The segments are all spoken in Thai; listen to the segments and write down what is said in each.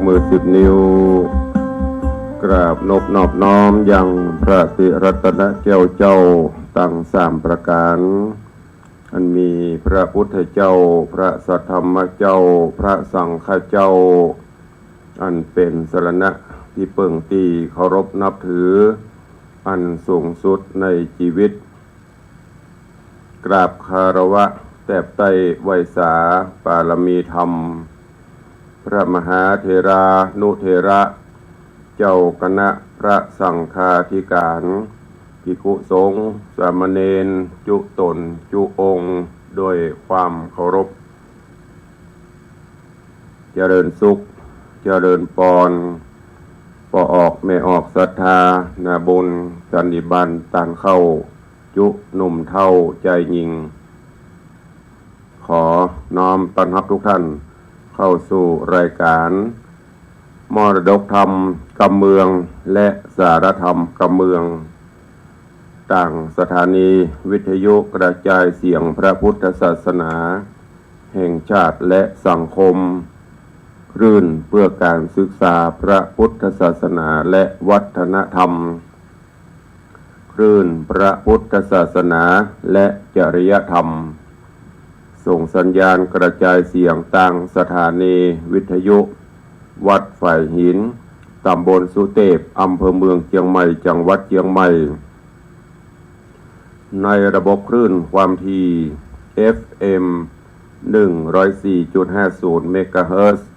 มือ10 นิ้วกราบนบนอบน้อมยังพระสิรัตนแก้วเจ้าตั้ง3 ประการอันมีพระพุทธเจ้าพระสัทธรรมเจ้าพระสังฆเจ้าอันเป็นสรณะที่เปิ่งตีเคารพนับถืออันสูงสุดในชีวิตกราบคารวะแทบไตไวสาปารมีธรรมพระมหาเถรานุเถระเจ้าคณะพระสังฆาธิการภิกขุสงฆ์สามเณรจุตนจุองค์ด้วยความเคารพเจริญสุขเจริญปอนปอออกไม่ออกศรัทธานาบุญสันนิบันตานเข้าจุหนุ่มเท่าใจยิงขอน้อมต้อนรับทุกท่านเข้าสู่รายการมรดกธรรมกำเมืองและสารธรรมกำเมืองต่างสถานีวิทยุกระจายเสียงพระพุทธศาสนาแห่งชาติและสังคมคลื่นเพื่อการศึกษาพระพุทธศาสนาและวัฒนธรรมคลื่นพระพุทธศาสนาและจริยธรรมส่งสัญญาณกระจายเสียงต่างสถานีวิทยุวัดฝ่ายหินตำบลสุเทพอำเภอเมืองเชียงใหม่จังหวัดเชียงใหม่ในระบบคลื่นความถี่ FM 104.50 เมกะเฮิรตซ์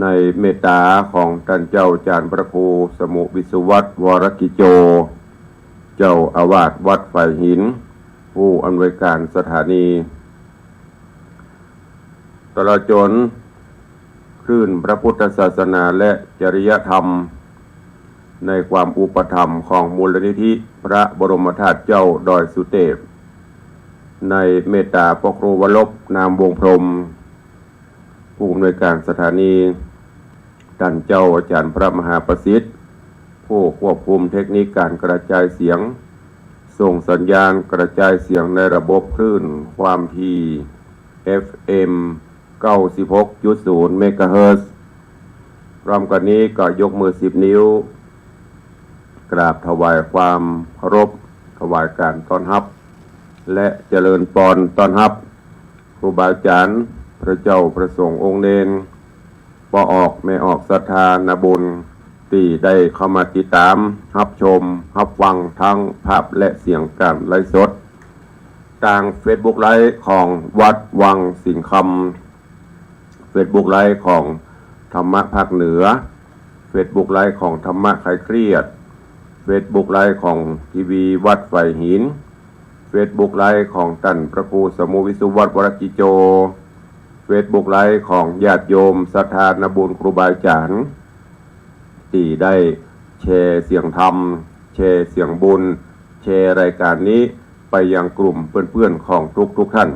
ในเมตตาของท่านเจ้าจารย์พระครูสมุวิสุวัตรวรกิโจเจ้าอาวาสวัดฝ่ายหินผู้อำนวยการสถานีตลอดจนคลื่นพระพุทธศาสนาและจริยธรรมในความอุปถัมภ์ของมูลนิธิพระบรมธาตุเจ้าดอยสุเทพในเมตตาพระครูวรบนามวงพรหมผู้อำนวยการสถานีท่านเจ้าอาจารย์พระมหาประสิทธิ์ผู้ควบคุมเทคนิคการกระจายเสียงส่งสัญญาณกระจายเสียงในระบบคลื่นความถี่ FM 96.0 เมกะเฮิรตซ์พร้อมกันนี้ก็ยกมือ10 นิ้วกราบถวายความเคารพถวายการต้อนรับและเจริญปอนต้อนรับครูบาอาจารย์พระเจ้าประสงค์องค์เนรปอออกไม่ออกศรัทธานาบุญที่ได้เข้ามาติดตามรับชมรับฟังทั้งภาพและเสียงการไลฟ์สดทาง Facebook ไลฟ์ของวัดวังสิงห์คำ Facebook ไลฟ์ของธรรมะภาคเหนือ Facebook ไลฟ์ของธรรมะคลายเครียด Facebook ไลฟ์ของทีวีวัดไฟหิน Facebook ไลฟ์ของท่านพระครูสมุวิสุวัตรวรกิโจ Facebook ไลฟ์ของญาติโยมศรัทธานาบุญครูบาอาจารย์ที่ได้แชร์เสียงธรรมแชร์เสียงบุญแชร์รายการนี้ไปยังกลุ่มเพื่อนๆของทุกท่าน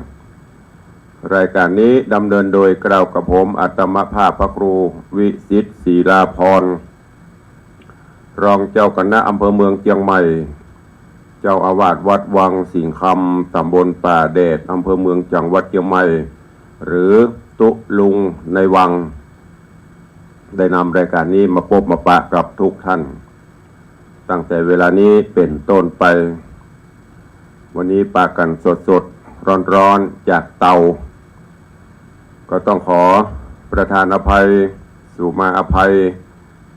รายการนี้ดำเนินโดยกล่าวกับผมอาตมภาพพระครูวิสิทธิ์ศรีลาภรณ์รองเจ้าคณะอำเภอเมืองเชียงใหม่เจ้าอาวาสวัดวังสิงห์คำตำบลป่าแดดอำเภอเมืองจังหวัดเชียงใหม่หรือตุลุงในวังได้นำรายการนี้มาพบมาปะกับทุกท่านตั้งแต่เวลานี้เป็นต้นไปวันนี้ปะกันสดๆร้อนๆจากเตาก็ต้องขอประทานอภัยสู่มาอภัย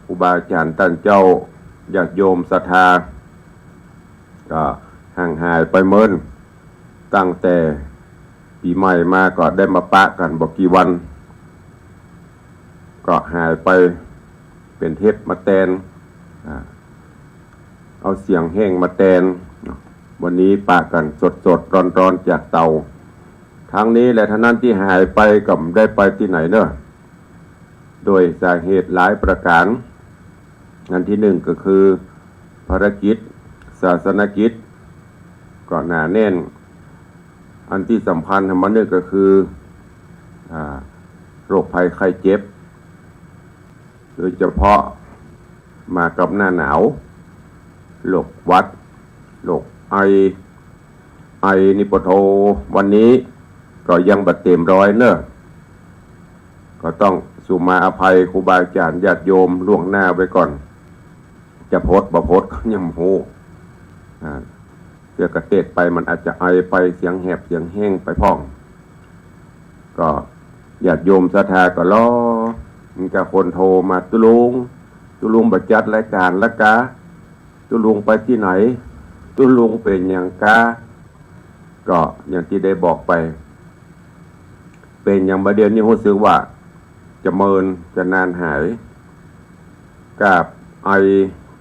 ครูบาอาจารย์ท่านเจ้าญาติโยมศรัทธาก็ห่างหายไปเมินตั้งแต่ปีใหม่มาก็ได้มาปะกันบอกกี่วันก็หายไปเป็นเทปมาแตนเอาเสียงแห้งมาแตนวันนี้ปะกันสดๆร้อนๆจากเตาทั้งนี้และท่านั้นที่หายไปกับได้ไปที่ไหนเนอะโดยสาเหตุหลายประการอันที่หนึ่งก็คือภารกิจศาสนกิจก็หนาแน่นอันที่สำคัญทำมันเนี่ยก็คือโรคภัยไข้เจ็บโดยเฉพาะมากับหน้าหนาวโรคหวัดโรคไอนิปโทวันนี้ก็ยังบัดเต็มร้อยเนอะ ก็ต้องสุมาอภัยครูบาอาจารย์ญาติโยมล่วงหน้าไว้ก่อนจะโพสบ่โพสก็ยังโหเสือกระเตดไปมันอาจจะไอไปเสียงแหบเสียงแห้งไปพ้องก็ญาติโยมศรัทธาก็รอมีกับคนโทรมาตุลุงบัจัดรายการละกาตุลุงไปที่ไหนตุลุงเป็นอย่างกาก็อย่างที่ได้บอกไปเป็นอย่างประเดี๋ยวนี้รู้สึกว่าจะเมินจะนานหายกับไอ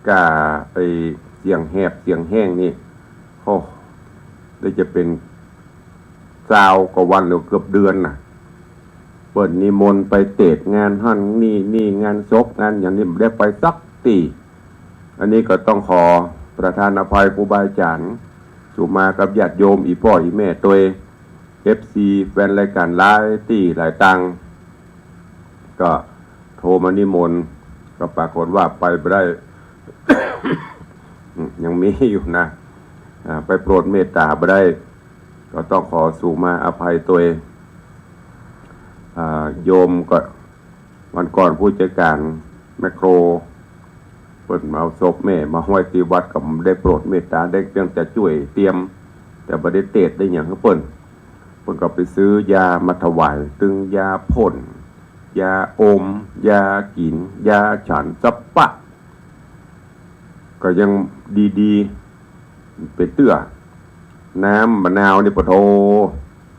กาไปเสียงแหบเสียงแห้งนี่โอ้ได้จะเป็น20 กว่าวันหรือเกือบเดือนน่ะเปิดนิมนต์ไปเตะงานหั่นนี่งานศพงานอย่างนี้ไม่ได้ไปสักทีอันนี้ก็ต้องขอประทานอภัยครูบาอาจารย์สุมากับญาติโยมอีพ่ออีแม่ตัวFC แฟนรายการหลายที่หลายตังก็โทรมานิมนต์ก็ปรากฏว่าไปไม่ได้ ยังมีอยู่นะไปโปรดเมตตาไม่ได้ก็ต้องขอสู่มาอภัยตัวโยมก็วันก่อนผู้จัดการแมคโครเปิดมาเอาศพแม่มาห้อยที่วัดกับได้โปรดเมตตาได้เพียงแต่ช่วยเตรียมแต่บ่ได้เตดได้อย่างเพิ่นก็ไปซื้อยามาถวายตึงยาพ่นยาอมยากินยาฉันสับปะก็ยังดีๆเป็นเตื้อน้ำมะนาวนี่ปะโท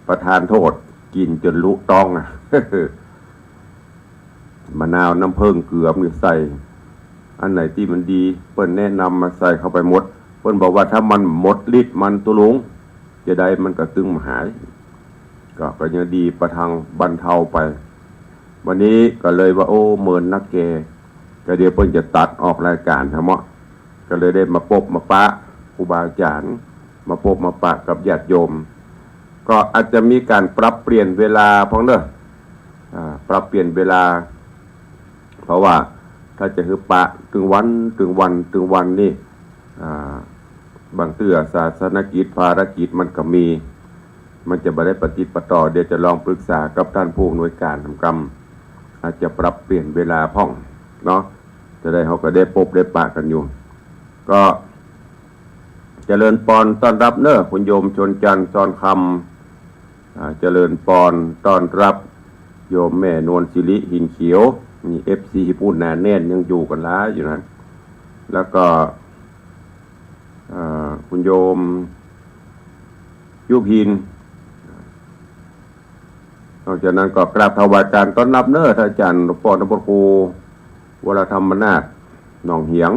ประทานโทษกินจนลุต้องอ่ะ มะนาวน้ำผึ้งเกลือนี่ใส่อันไหนที่มันดีเพิ่นแนะนำมาใส่เข้าไปหมดเพิ่นบอกว่าถ้ามันหมดฤทธิ์มันตุลุงจะได้มันก็ตึงหายก็ยังดีประทังบรรเทาไปวันนี้ก็เลยว่าโอ้เมินนักแกก็เดี๋ยวเพิ่นจะตัดออกรายการทั้งหมดก็เลยได้มาพบมาปะครูบาอาจารย์มาพบมาปะกับญาติโยมก็อาจจะมีการปรับเปลี่ยนเวลาพ้องเด้อปรับเปลี่ยนเวลาเพราะว่าถ้าจะคือปะถึงวันนี่บางเตื้อศาสนกิจภารกิจมันก็มีมันจะไม่ได้ปฏิปต่อเดี๋ยวจะลองปรึกษากับท่านผู้อำนวยการทำกรรมอาจจะปรับเปลี่ยนเวลาพ้องเนาะจะได้เขาก็ได้พบได้ปะกันอยู่ก็เจริญปอนต้อนรับเนอะคุณโยมชนจันทร์ซอนคำเจริญปอนต้อนรับโยมแม่นวลศิริหินเขียวมีFC พูดหนาแน่นยังอยู่กันล้าอยู่นั้นแล้วก็คุณโยมยุพินนอกจากนั้นก็กราบถวายการต้อนรับเนอะท่านอาจารย์หลวงพ่อนพครูวรธรรมนาถหนองเหียง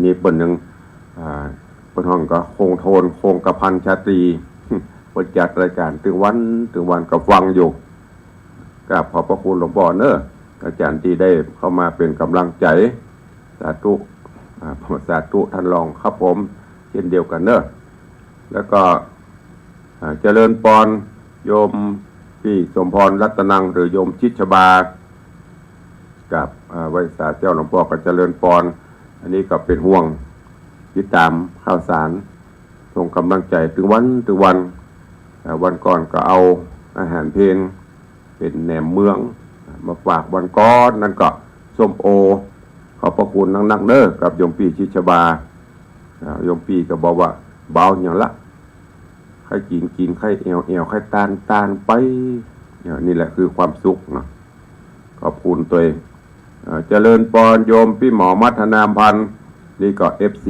นี่เปิ่นยังเปิ่นห้องก็คงโทนคงกระพันชาตรีเปิดจัดรายการถึงวันกับฟังอยู่กราบขอบพระคุณหลวงพ่อเนอะอาจารย์ที่ได้เข้ามาเป็นกำลังใจสาธุท่านรองครับผมเช่นเดียวกันเนอะแล้วก็เจริญปอนโยมพี่สมพรรัตนังหรือโยมชิชบากับไวสาเจ้าหลวงพ่อก็เจริญปอนอันนี้ก็เป็นห่วงติดตามข่าวสารส่งกำลังใจถึงวันก่อนก็เอาอาหารเพลนเป็นแหนมเมืองมาฝากวันก่อนนั่นก็ส้มโอขอบพระคุณนักเด้อกับโยมพี่ชิชบาโยมพี่ก็บอกว่าเบาอย่างละใครกินใครเอวใครตานไปนี่แหละคือความสุขนะขอบคุณตัวเองเจริญปอนโยมพี่หมอมัฒนามพันธ์นี่ก็ FC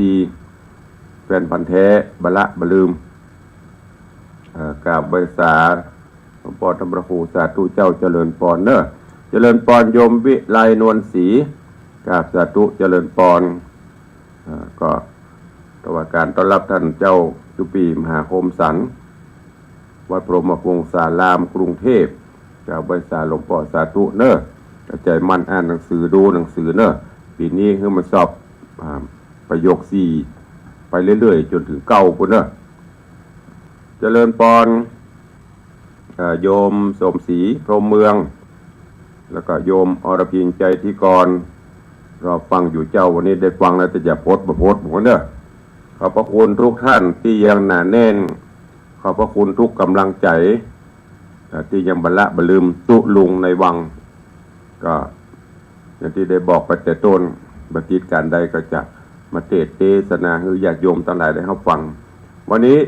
แฟนพันธ์แท้บละบลืมกราบใบสาหลวงพ่อธรรมครูสาธุเจ้าเจริญปอนเนอะเจริญปอนโยมวิไลนวลศรีกราบสาธุเจริญปอนก็ถวายการต้อนรับท่านเจ้าจุปีมหาคมสันวัดพรหมวงศารามกรุงเทพกราบใบสาหลวงพ่อสาธุเนอะกระจายมันอ่านหนังสือดูหนังสือเนอะปีนี้คือมาสอบประโยค4ไปเรื่อยๆจนถึง9คนเนอะเจริญปอนโยมสมศรีพรหมเมืองแล้วก็โยมอรพินใจที่กรรอฟังอยู่เจ้าวันนี้ได้ฟังแล้วจะอย่าโพสผมเนอะขอบพระคุณทุกท่านที่ยังหนาแน่นขอบพระคุณทุกกำลังใจ ที่ยังบรรละบลืมตุลุงในวังก็อย่างที่ได้บอกไปแต่ต้นบัติการใดก็จะมาเทศนาให้ญาติโยมทั้งหลายได้รับฟังวันนี้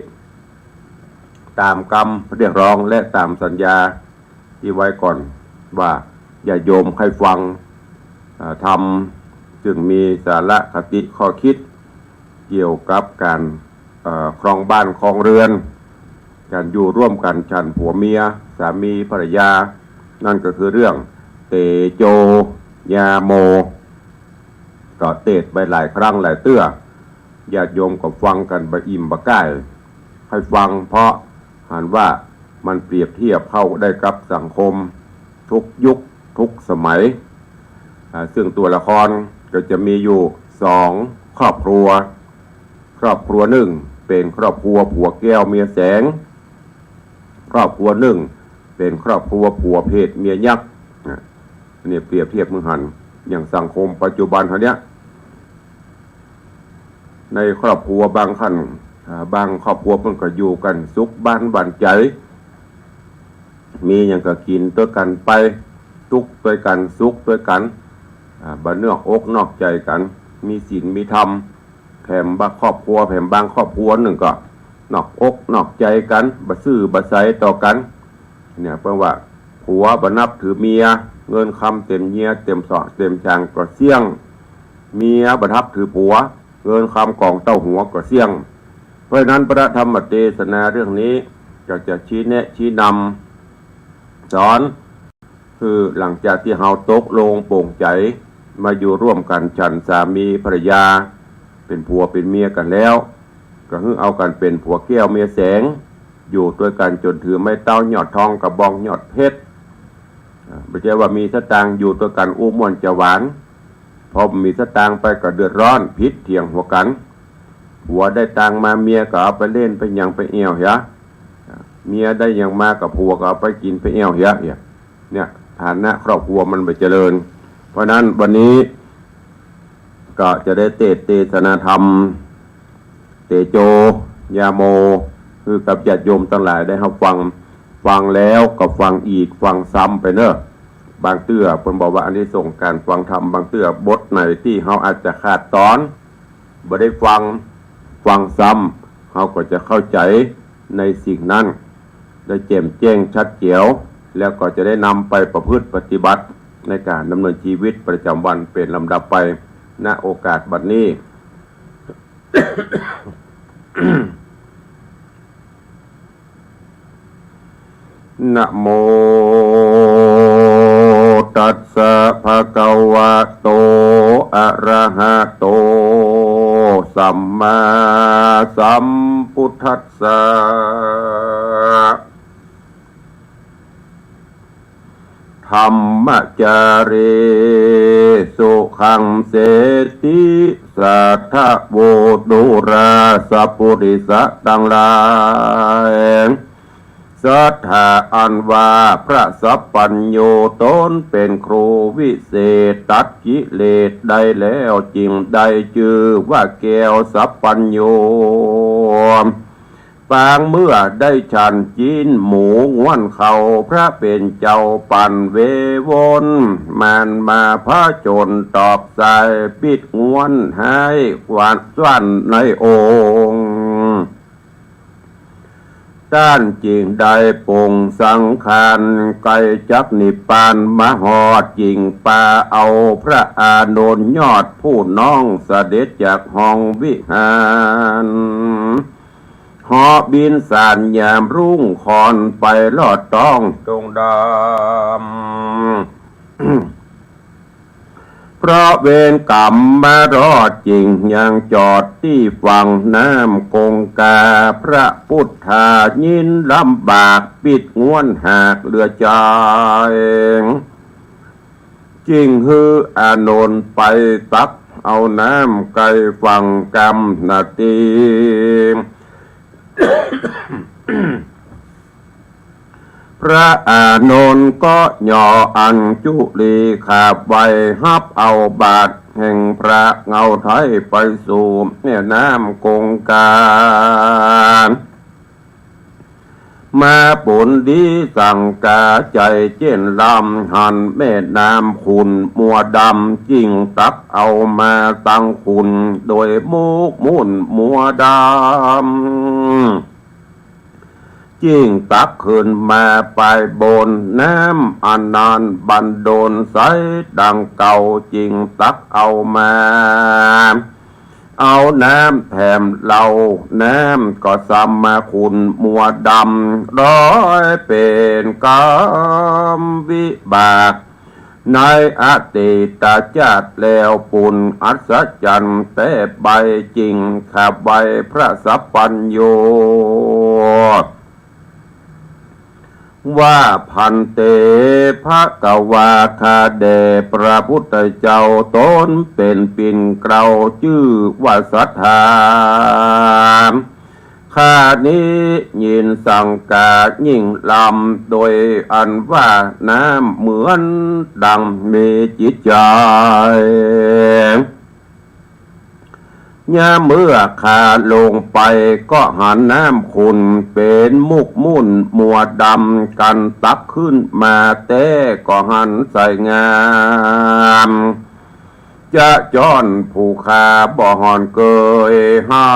ตามคำเรียกร้องและตามสัญญาที่ไว้ก่อนว่าญาติโยมให้ฟังทำซึ่งมีสาระคติข้อคิดเกี่ยวกับการครองบ้านครองเรือนการอยู่ร่วมกันฉันผัวเมียสามีภรรยานั่นก็คือเรื่องเตโจยาโมก็เทศไปหลายครั้งหลายเตื้อญาติโยมก็ฟังกันบะอิ่มบะก้ายให้ฟังเพราะหันว่ามันเปรียบเทียบเข้าได้กับสังคมทุกยุคทุกสมัยซึ่งตัวละครก็จะมีอยู่2ครอบครัวครอบครัวหนึ่งเป็นครอบครัวผัวแก้วเมียแสงครอบครัวหนึ่งเป็นครอบครัวผัวเพศเมียยักษ์นี่เปรียบเทียบมือหันอย่างสังคมปัจจุบันเท่านี้ในครอบครัวบางขั้นบางครอบครัวมันก็อยู่กันสุขบ้านบันใจมีอย่างก็กินด้วยกันไปทุกข์ด้วยกันสุขด้วยกันบ่เนื้อกนอกใจกันมีศีลมีธรรมแถมบางครอบครัวแถมบางครอบครัวหนึ่งก็นอกนอกใจกันบ่ซื่อบ่ใสต่อกันเนี่ยเพราะว่าผัวบ่นับถือเมียเงินคำเต็มเงียเต็มสอเต็มจางก็เสี่ยงเมียบ่นับถือผัวเงินคำกองเต้าหัวก็เสี่ยงเพราะนั้นพระธรรมเทศนาเรื่องนี้ก็จะชี้แนะชี้นำสอนคือหลังจากที่เฮาตกลงโปร่งใจมาอยู่ร่วมกันฉันสามีภรรยาเป็นผัวเป็นเมียกันแล้วก็คือเอากันเป็นผัวแก้วเมียแสงอยู่ด้วยกันจนถือไม้เต้าหยอดทองกับบองหยอดเพชรไม่ใช่ว่ามีสตางค์อยู่ด้วยกันอู้ม่วนจะหวานพอมีสตางค์ไปก็เดือดร้อนพิษเถียงหัวกันผัวได้ตังมาเมียก็เอาไปเล่นไปยังไปเอวเหี้ยเมียได้ยังมากับผัวก็เอาไปกินไปเอวเหี้ยเนี่ยฐานะครอบครัวมันไม่เจริญเพราะนั้นวันนี้ก็จะได้เทศนาธรรมเตโจยาโมคือกับญาติโยมทั้งหลายได้รับฟังแล้วก็ฟังอีกฟังซ้ำไปเนอะบางเตื้อเพิ่นบอกว่าอันนี้ส่งการฟังธรรมบางเตื้อบทไหนที่เฮาอาจจะขาดตอนบ่ได้ฟังซ้ำเฮาก็จะเข้าใจในสิ่งนั้นได้แจ่มแจ้งชัดเจวแล้วก็จะได้นำไปประพฤติปฏิบัติในการดำเนินชีวิตประจำวันเป็นลำดับไปณโอกาสบัดนี้ นะโมตัสสะภะคะวะโตอะระหะโตสัมมาสัมพุทธัสสะธัมมจาเรสุขังเสติสัทธะโวตุราสัพพุริสะตังหลายศรัทธาอันว่าพระสัพพัญโยตนเป็นครูวิเศษตัดกิเลสได้แล้วจริงได้ชื่อว่าแก้วสัพพัญโยปางเมื่อได้ฉันจีนหมูง้วนเขาพระเป็นเจ้าปั่นเววนมันมาพระโจรตอบสายปิดง้วนให้หวานสั้นในองค์ด้านจริงได้ปงสังขารไกลจักนิพพานมาหอดจริงปาเอาพระอานนท์ยอดผู้น้องเสด็จจากห้องวิหารหอบินสานยามรุ่งคอนไปลอดต้องตรงดำ เพราะเวรกรรมมารอดจริงยังจอดที่ฝั่งน้ำคงคาพระพุทธายินลำบากปิดง้วนหากเหลือใจจริงฮืออานนท์ไปตักเอาน้ำไก่ฝั่งกำนาที พระอานนท์ก็ย่ออัญจุลีขาบไว้ฮับเอาบาทแห่งพระเงาไทยไปสู่เนี่ยน้ำคงคา มาปุนดีสั่งกาใจเจนลำหันแม่น้ำขุนมัวดำจิงตักเอามาตั้งขุนโดยมุกมุ่นมัวดำจิงตักขึ้นมาไปบนน้ำอันนานบันโดนใสดังเก่าจิงตักเอามาเอาน้ำแถมเราน้ำก็ซ้ำมาขุนมัวดำร้อยเป็นกรรมวิบากในอดีตชาติแล้วปุณอัศจรรย์แต่ใบจริงขับใบพระสัพพัญโยว่าพันเตภะกวาคาเดพระพุทธเจ้าตนเป็นปิ่นเกลาชื่อว่าสัทธาข้านี้ยินสังกายิ่งลำโดยอันว่าน้ำเหมือนดังมีจิตใจยามเมื่อขาลงไปก็หันน้ำขุนเป็นมุกมุ่นมัวดำกันตักขึ้นมาแต่ก็หันใส่งามจะจ้อนผู้ขาบ่หอนเกยหา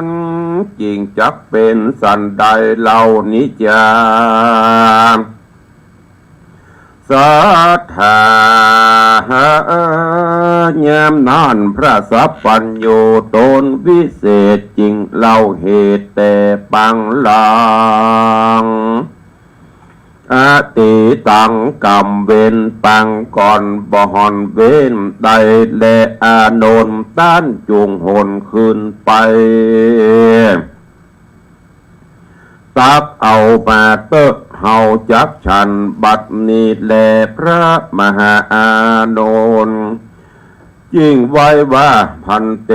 นจริงจักเป็นสันใดเหล่านิจาสัทธายามนานพระสัพพัญโยตนวิเศษจริงเล่าเหตุแต่ปังลังอติตังกรรมเวนปังก่อนบ่หอนเว้นใดและอานนท์ต้านจุงหนขึ้นไปตักเอามาเตอะเฮาจักฉันบัดนี้แลพระมหาอานนท์ยิ่งไว้ว่าพันเต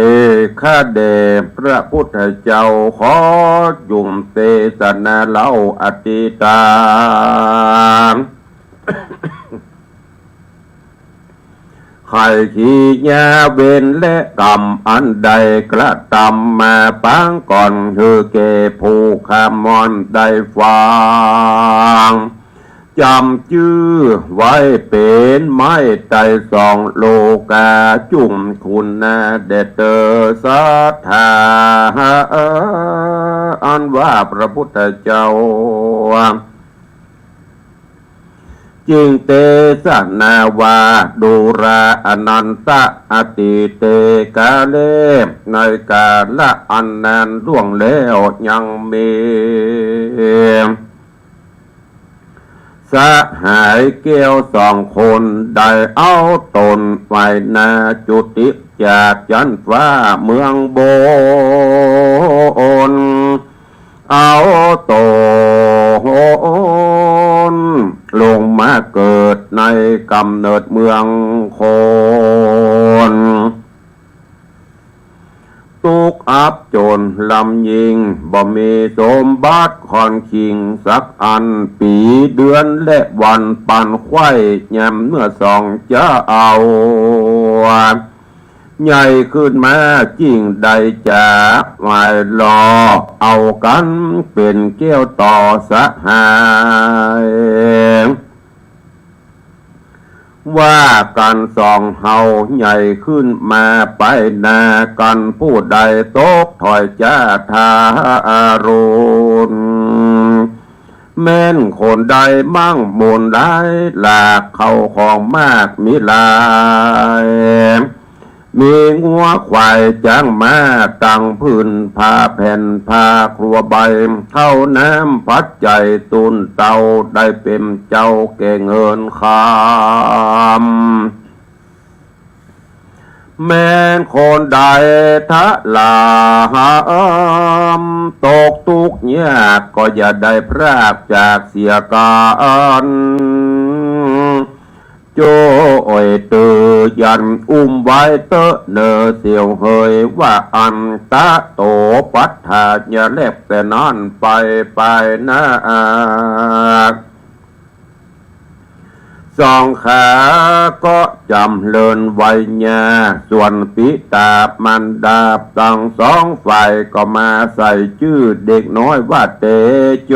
ข้าเดพระพุทธเจ้าขอยุ่มเตสนาเล่าอติตาใครขี้ยาเวนและกรรมอันใดกระทำมาปางก่อนคือเกผู้ขามอนได้ฟังจำชื่อไว้เป็นไม้ไต่สองโลกาจุ่มคุณนาเดเตอสัทธาอันว่าพระพุทธเจ้าจึงเตสนาวาดูราอนันตะอติเตกาเลในกาละอันนานล่วงแล้วยังมีสหายเกี้ยวสองคนได้เอาตนไว้นาจุติจากจันฟ้าเมืองโบนเอาตนลงมาเกิดในกำเนิดเมืองโคนตุกอับจนลำยิงบ่มีสมบัติคอนคิงสักอันปีเดือนและวันปันไข่แยมเมื่อสองจะเอาใหญ่ขึ้นมาจริงใดจะไม่รอเอากันเป็นเกี้ยวต่อสหายว่ากันสองเฮาใหญ่ขึ้นมาไปนากันผู้ใดตกถอยจ้าทาอารุณแม่นคนใดมั่งบนได้หลากเขาของมากมิลายมีงัวควายจ้างมาตั้งพื้นผ้าแผ่นผ้าครัวใบเข้าน้ำพัดใจตุนเตาได้เป็นเจ้าแก่เงินคำแม้นคนใดทะลาตกทุกข์ยากก็อย่าได้พรากจากเสียกันโจอ้อยตือยันอุ้มไว้เตอะเนอเสียวเฮยว่าอันตะโตปัฏฐาอย่าแลบแต่นั่นไปนะส สองขาก็จำเลินไวยญาส่วนปิตามันดาบตั้งสองฝ่ายก็มาใส่ชื่อเด็กน้อยว่าเตโจ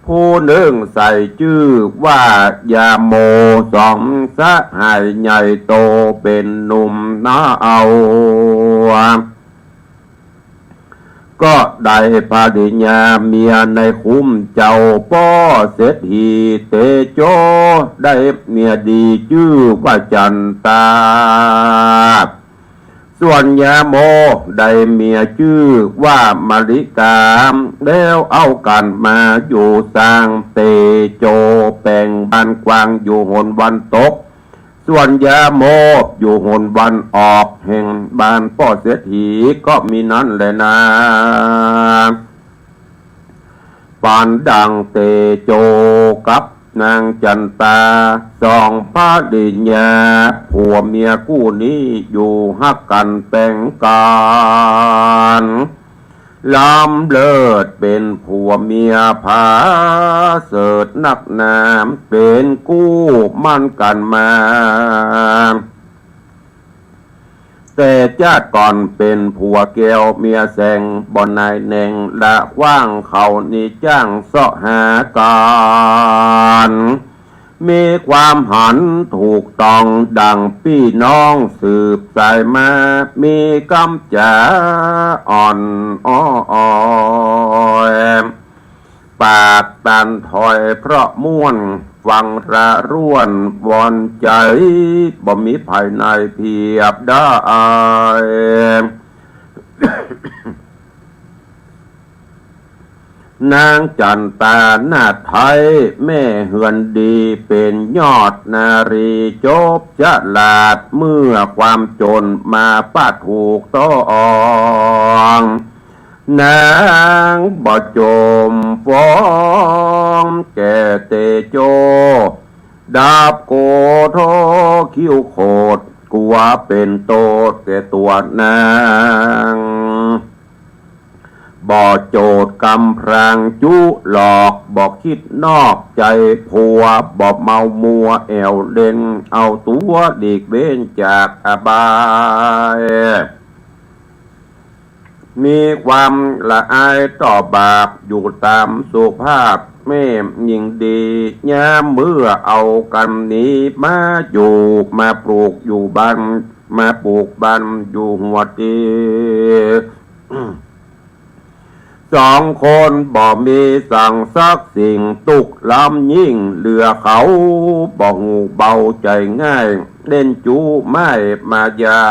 ผู้หนึ่งใส่ชื่อว่ายาโมสองสหายใหญ่โตเป็นหนุ่มน้าเอาก็ได้ภริญาเมียในคุ้มเจ้าป้อเศรษฐีเตโจได้เมียดีชื่อว่าจันตาส่วนยาโมได้เมียชื่อว่ามาริกาแล้วเอากันมาอยู่สร้างเตโจแปลงบ้านกวางอยู่หนวันตกส่วนยาโมอยู่หนวันออกแห่งบ้านป้อเศรษฐีก็มีนั้นแหละนะปานดังเตโจกับนางจันตาสองภริญาผัวเมียคู่นี้อยู่ฮักกันแต่งกันลำเลิศเป็นผัวเมียผาเสดนักนามเป็นกู้มั่นกันมาแต่ชาติก่อนเป็นผัวแก้วเมียแสงบ่อนนายแหน่งละว่างเขานี่จ้างเสาะหากันมีความหันถูกต้องดังพี่น้องสืบสายมามีกำจาอ่อนอ้อยปากตันถอยเพราะม่วนฟังระร่วนวอนใจบ่มีภายในเพียบได้นางจันตาหน้าไทยแม่เฮือนดีเป็นยอดนารีจบฉลาดเมื่อความจนมาปาถูกต้องนางบ่จมฟ้องแก่เตโจดาบโกโทคิ้วโคดกลัวเป็นโตแก่ตัวนางบ่โจดกำพรางจุหลอกบอกคิดนอกใจผัวบอกเมามัวแอวเล่นเอาตัวดีกเว้นจากอบายมีความละอายต่อบาปอยู่ตามสุภาพแม่ยิ่งดียามเมื่อเอากันนี้มาอยู่มาปลูกอยู่บ้านมาปลูกบ้านอยู่หัวตีสองคนบ่มีสั่งซักสิ่งตุกลำยิ่งเหลือเขาบ่หูเบาใจง่ายเล่นจูไม่มายา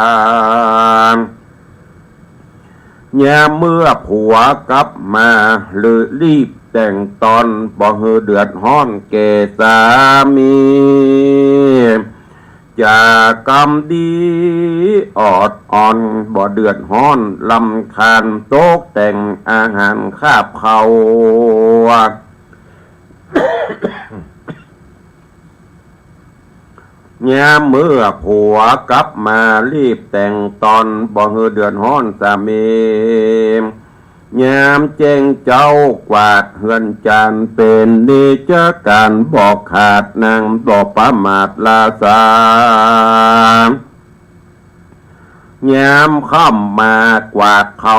มยามเมื่อผัวกลับมาเลยรีบแต่งตอนบ่เหือเดือดร้อนแก่สามีจากกรรมดีออดอ่อนบ่เดือดร้อนลำคาญโต๊ะแต่งอาหารคาบเขายามเมื่อผัวกลับมารีบแต่งตอนบ่เหือเดือดร้อนสามียามแจ้งเจ้ากวาดเฮือนจานเป็นนิจการบอกขาดนางบอกประมาทลาสายามค่ำมากวาดเขา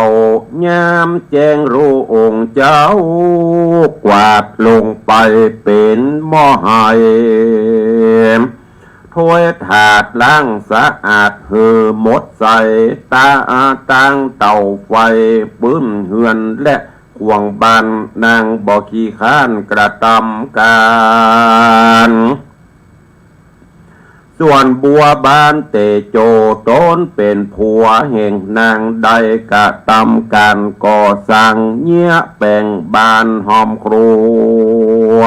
ยามแจ้งรู้องค์เจ้ากวาดลงไปเป็นหม้อหายถ้วยถาดล้างสะอาดเหือหมดใส่ตาตั้งเตาไฟปื้มเฮือนและห่วงบานนางบ่ขี้ข้านกระทำการส่วนบัวบานเตโจต้นเป็นผัวแห่งนางใดกระทำการก่อสร้างเงี้ยแปลงบานหอมครัว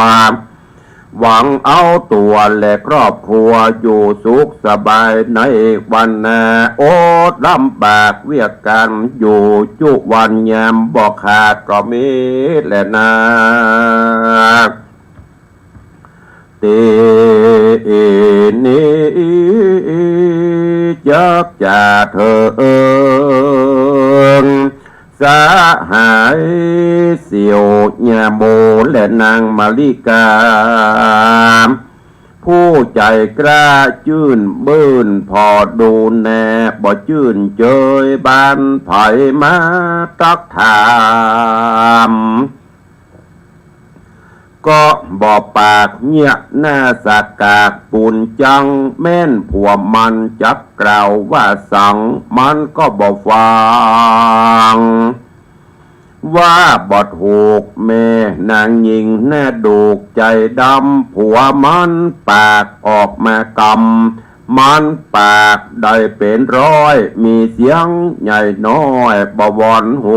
หวังเอาตัวและครอบครัวอยู่สุขสบายในวันนาโอดลำบากเวียกกันอยู่จุวันยามบอกขาดก็มีแหละนาเตนี้จักจ่าเธอ สหายเสียวญาโบและนางมาริกาผู้ใจกล้าจื่นบื้นพอดูแน่บ่จื่นเจยบานไผ่มาตักถามก็บ่ปากเงียหน้าสากากปูนจังแม่นผัวมันจักกล่าวว่าสั่งมันก็บ่ฟังว่าบ่ถูกแม่นางหญิงแน่ดูกใจดำผัวมันปากออกมากำมันปากได้เป็นร้อยมีเสียงใหญ่น้อยบ่วอนโห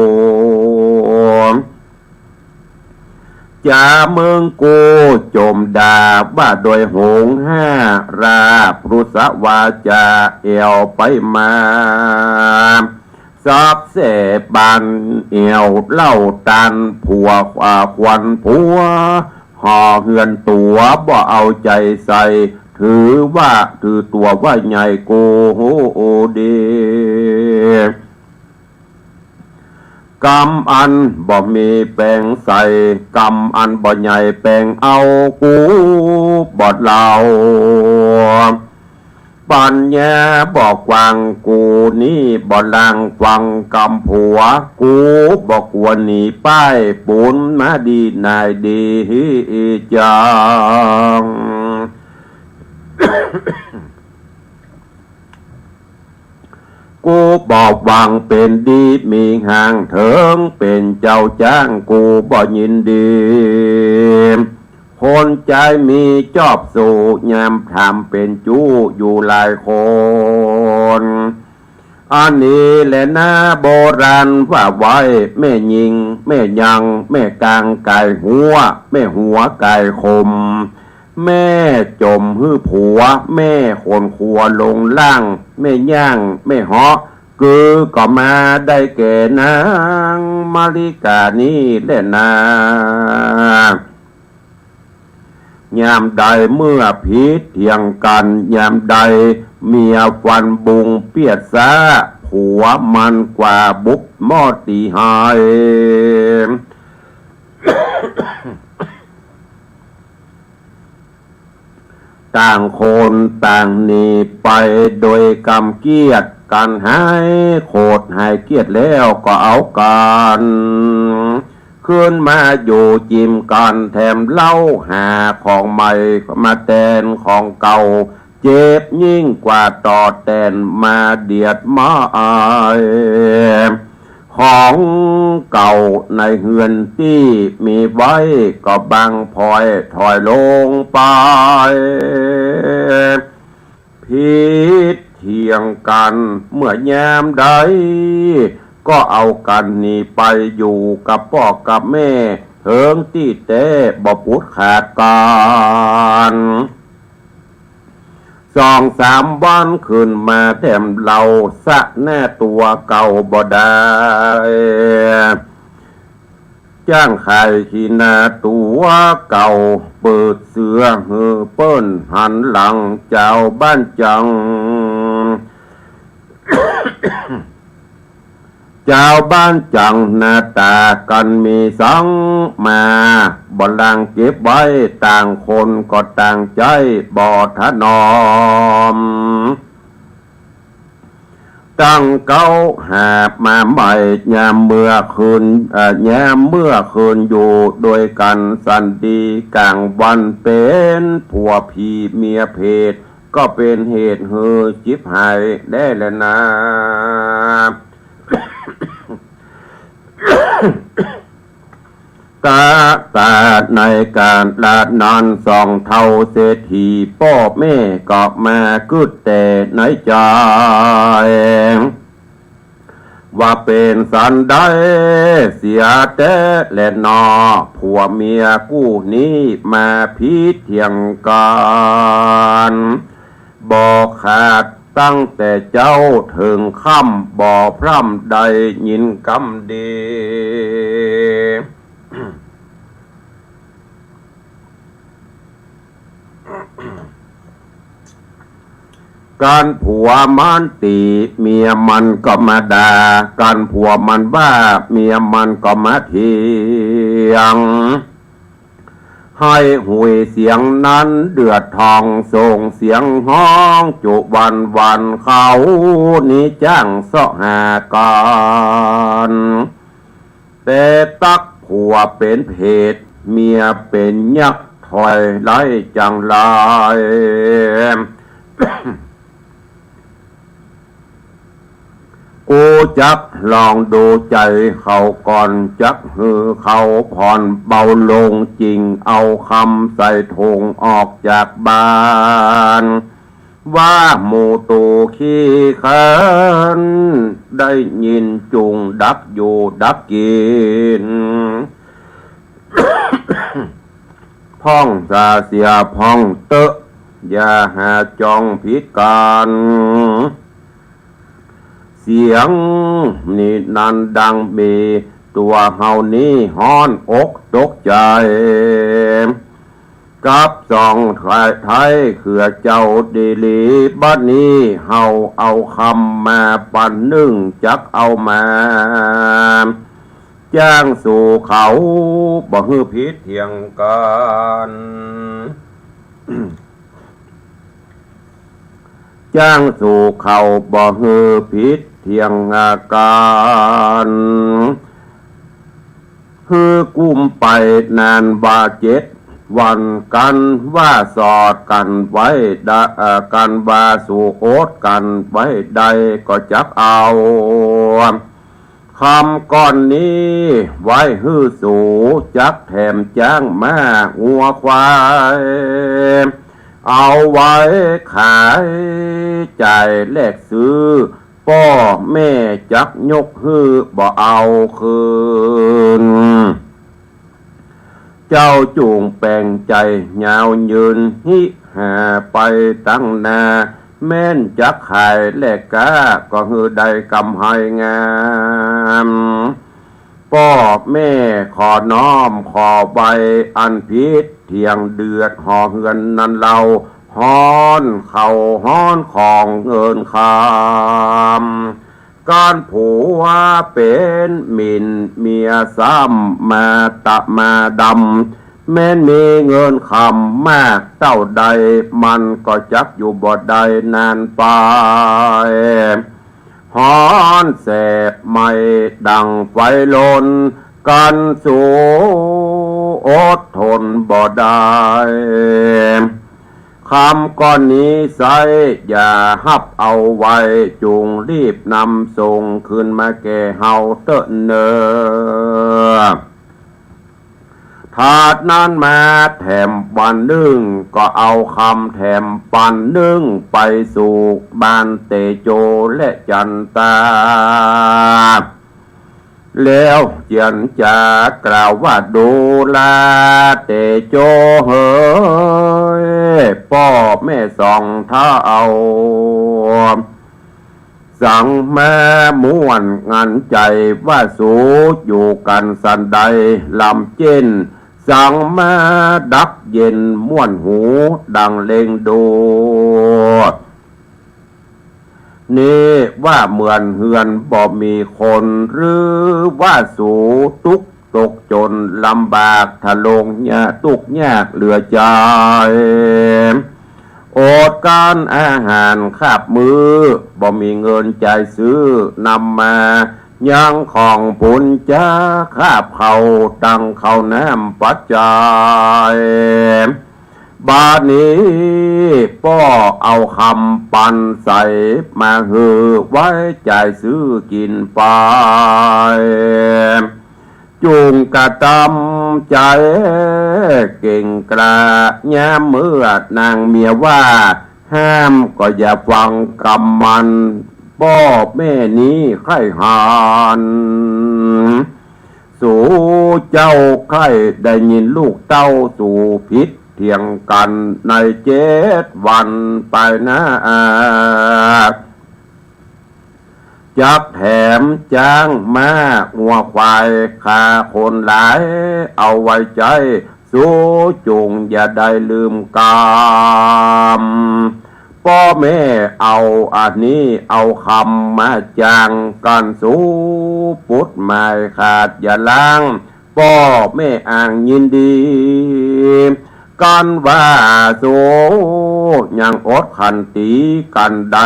จะเมืองกูโจมด่าว่าโดยหงห้าราปรุษวาจาเอวไปมาสอบเสบันเอวเล่าตันผัวควันผัวห่อเหือนตัวบ่เอาใจใส่ถือตัวว่าใหญ่โกโหเดกำอันบ่มีแปลงใส่กำอันบ่ใหญ่แปลงเอากูบ่เล่าปัญญาบอกวังกูนี่บ่ลังฟังกำผัวกูบ่ควรหนีป้ายปุนมาดีนายดีจัง กูบอกวังเป็นดีมีห่างเถิงเป็นเจ้าจ้างกูบ่ยินดีคนใจมีจอบสู่ยามทำเป็นจู้อยู่หลายคนอันนี้แหละนะโบราณว่าไว้แม่ยิงแม่ยังแม่กลางไก่หัวแม่หัวไก่คมแม่จมหื้อผัวแม่คนขัวลงล่างแม่ย่างแม่เหาะคือก็มาได้แก่นางมาริกานี้แหละนายามใดเมื่อพิษเถียงกันยามใดเมียฟันบุงเปียดซาผัวมันกว่าบุกหม้อตีหายต่างคนต่างหนีไปโดยกำเกียดกันให้โคตรหายเกียดแล้วก็เอากันขึ้นมาอยู่จิมกันแถมเล่าหาของใหม่มาแทนของเก่าเจ็บยิ่งกว่าต่อแทนมาเดียดมาอายของเก่าในเฮือนที่มีไว้ก็บังพลอยถอยลงไปพิษเถียงกันเมื่อแยมใดก็เอากันนี่ไปอยู่กับพ่อกับแม่เถิงที่แต่บ่ปุดขาดกัน2-3 วันขึ้นมาแถมเราสะแน่ตัวเก่าบ่ได้จ้างขายขีนาตัวเก่าเปิดเสือเฮือเปิ้นหันหลังเจ้าบ้านจัง เจ้าบ้านจังหน้าตากันมีสังมาบ่ลังเก็บไว้ต่างคนก็ต่างใจบ่ถนอมตั้งเก้าหาบมาใหม่ยามเมื่อคืนอยู่โดยกันสันดีกลางวันเป็นผัวพี่เมียเพศก็เป็นเหตุเฮือจิบหายได้แล้วนะกาตาในการลาดนอน2 เท่าเศรษฐีพ่อแม่ก็มากึดแต่ในใจว่าเป็นสันได้เสียแต่และนอผัวเมียกู้นี้มาพิเถียงกันบอกขาดตั้งแต่เจ้าถึงค่ำบ่พร่ำใดยินกำดี การผัวมันตีเมียมันก็มาด่าการผัวมันบ้าเมียมันก็มาเถียงให้หุยเสียงนั้นเดือดทองส่งเสียงห้องจุวันเขานี้จ้างเสาะหากันแต่ตักผัวเป็นเพศเมียเป็นยักษ์ถอยไล่จังไร กูจักลองดูใจเขาก่อนจักฮือเขาผ่อนเบาลงจริงเอาคำใส่ธงออกจากบ้านว่าหมูตูขี้ขันได้ยินจุงดักอยู่ดักกิน พ้องซาเสียพ้องเตอะอย่าหาจองพิการเสียงนี่นันดังมีตัวเฮานี้ฮ้อนอกตกใจกับสองไทยเขือเจ้าดีลีบ้านนี้เฮาเอาคำมาปั่นนึ่งจักเอามาจ้างสู่เขาบ่ฮือพิษเถียงกันจ้างสู่เขาบ่ฮือพิษเถียงกันคือกุ้มไปนานบา7 วันกันว่าสอดกันไว้กันว่าสู่โอดกันไว้ใดก็จักเอาคำก้อนนี้ไว้ฮื้อสู่จักแถมจ้างมาหัวควายเอาไว้ขายจ่ายแลกซื้อพ่อแม่จักยกฮื้อบ่เอาคืนเจ้าจูงแปลงใจยาวยืนหิหาไปตั้งนาแม่นจักขายแลกกาก็ฮื้อได้กำให้งามพ่อแม่ขอน้อมขอใบอันพิษเถียงเดือดห่อเฮือนนั้นเราฮ้อนเข่าฮ้อนของเงินคำการผัวเป็นหมิ่นเมียซ้ำมาตะมาดำแม้นมีเงินคำมากเท่าใดมันก็จักอยู่บ่ได้นานไปฮ้อนแสบไม่ดังไฟลนกันสู่อดทนบ่ได้คำก้อนนี้ใส่อย่าหับเอาไว้จุงรีบนำส่งขึ้นมาแก่เฮาเตอะเนอถาดนั้นมาแถมปันนึ่งก็เอาคำแถมปันนึ่งไปสู่บ้านเตโจและจันตาแล้วเจียนจากล่าวว่าดูลาเตโจเฮยพ่อแม่สองท้าเอาสั่งแม่ม่วนงานใจว่าสูอยู่กันสันใดลำเจนสั่งแม่ดักเย็นม่วนหูดังเล็งดูนี่ว่าเหมือนเฮือนบ่มีคนหรือว่าสูทุกตกจนลำบากทะลงยาตุกยากเหลือใจอดการอาหารคาบมือบ่มีเงินใจซื้อนำมายังของปุญจ้าคาบเขาตั้งเขาน้ำปัจจัยบาดนี้ป้อเอาคำปันใส่มาหือไว้ใจซื้อกินไปจุงกระตำใจเก่งกระแย้มเมื่อนางเมียว่าห้ามก็อย่าฟังกำมันป้อแม่นี้ใครหานสู่เจ้าใครได้ยินลูกเต้าสู่พิษเถียงกันใน7 วันไปนะจับแถมจ้างมาหัวควายขาคนหลายเอาไว้ใจสู้จุงอย่าได้ลืมกามป้ พ่อแม่เอาอันนี้เอาคำมาจางกันสู้ปุดหมายขาดอย่าล้างพ่อแม่อ่างยินดีกันว่าโซยังอดขันตีกันใด